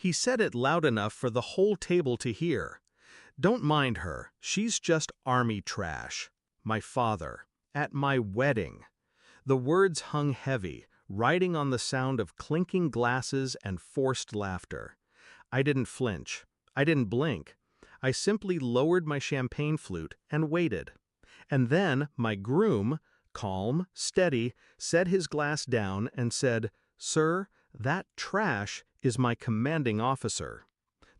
He said it loud enough for the whole table to hear. Don't mind her, she's just army trash. My father. At my wedding. The words hung heavy, riding on the sound of clinking glasses and forced laughter. I didn't flinch. I didn't blink. I simply lowered my champagne flute and waited. And then my groom, calm, steady, set his glass down and said, "Sir, that trash is my commanding officer."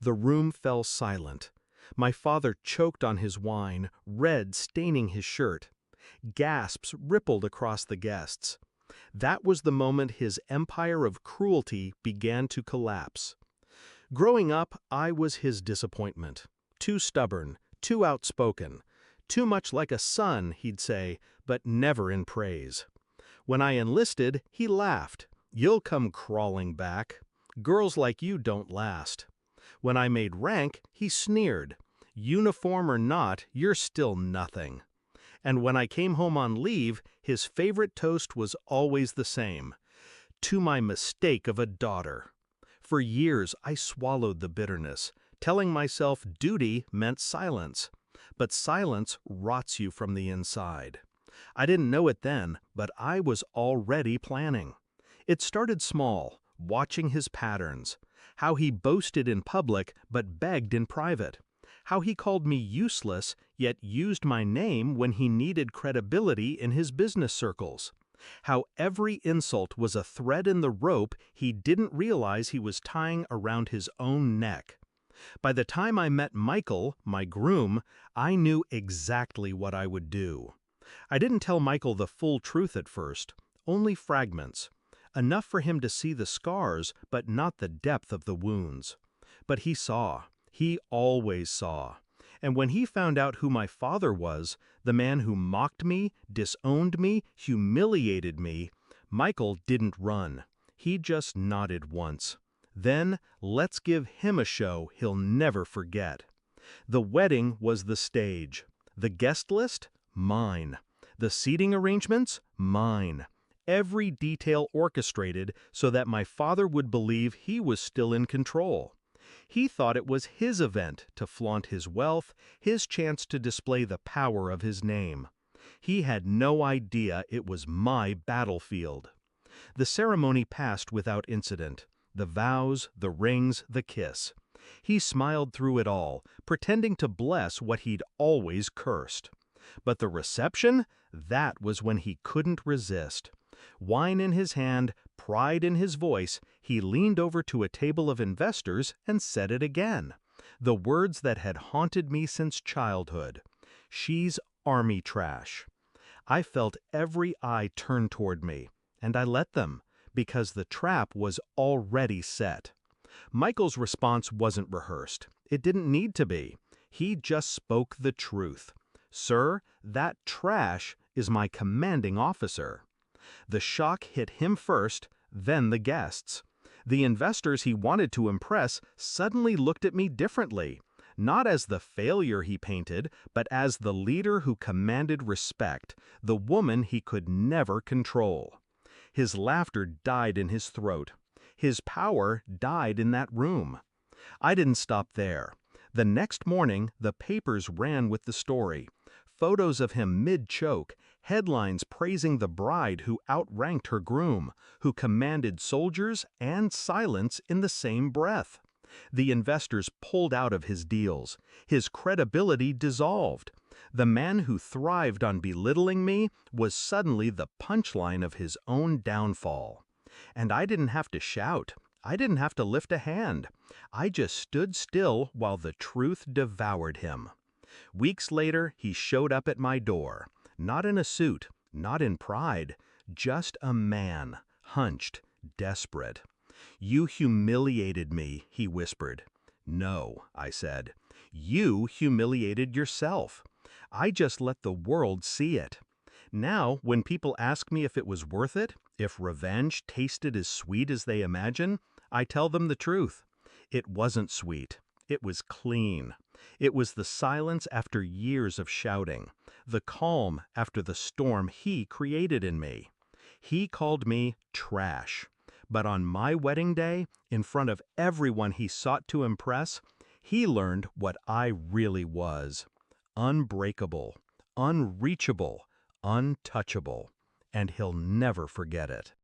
The room fell silent. My father choked on his wine, red staining his shirt. Gasps rippled across the guests. That was the moment his empire of cruelty began to collapse. Growing up, I was his disappointment. Too stubborn, too outspoken. Too much like a son, he'd say, but never in praise. When I enlisted, he laughed. "You'll come crawling back. Girls like you don't last." When I made rank, he sneered. "Uniform or not, you're still nothing." And when I came home on leave, his favorite toast was always the same. "To my mistake of a daughter." For years, I swallowed the bitterness, telling myself duty meant silence. But silence rots you from the inside. I didn't know it then, but I was already planning. It started small, watching his patterns. How he boasted in public but begged in private. How he called me useless, yet used my name when he needed credibility in his business circles. How every insult was a thread in the rope he didn't realize he was tying around his own neck. By the time I met Michael, my groom, I knew exactly what I would do. I didn't tell Michael the full truth at first, only fragments. Enough for him to see the scars, but not the depth of the wounds. But he saw. He always saw. And when he found out who my father was, the man who mocked me, disowned me, humiliated me, Michael didn't run. He just nodded once. Then, let's give him a show he'll never forget. The wedding was the stage. The guest list? Mine. The seating arrangements? Mine. Every detail orchestrated so that my father would believe he was still in control. He thought it was his event to flaunt his wealth, his chance to display the power of his name. He had no idea it was my battlefield. The ceremony passed without incident. The vows, the rings, the kiss. He smiled through it all, pretending to bless what he'd always cursed. But the reception? That was when he couldn't resist. Wine in his hand, pride in his voice, he leaned over to a table of investors and said it again. The words that had haunted me since childhood. "She's army trash." I felt every eye turn toward me, and I let them, because the trap was already set. Michael's response wasn't rehearsed. It didn't need to be. He just spoke the truth. "Sir, that trash is my commanding officer." The shock hit him first, then the guests. The investors he wanted to impress suddenly looked at me differently, not as the failure he painted, but as the leader who commanded respect, the woman he could never control. His laughter died in his throat. His power died in that room. I didn't stop there. The next morning, the papers ran with the story. Photos of him mid-choke, headlines praising the bride who outranked her groom, who commanded soldiers and silence in the same breath. The investors pulled out of his deals. His credibility dissolved. The man who thrived on belittling me was suddenly the punchline of his own downfall. And I didn't have to shout. I didn't have to lift a hand. I just stood still while the truth devoured him. Weeks later, he showed up at my door. Not in a suit, not in pride, just a man, hunched, desperate. "You humiliated me," he whispered. "No," I said. "You humiliated yourself. I just let the world see it. Now, when people ask me if it was worth it, if revenge tasted as sweet as they imagine, I tell them the truth. It wasn't sweet. It was clean. It was the silence after years of shouting, the calm after the storm he created in me. He called me trash. But on my wedding day, in front of everyone he sought to impress, he learned what I really was: unbreakable, unreachable, untouchable, and he'll never forget it.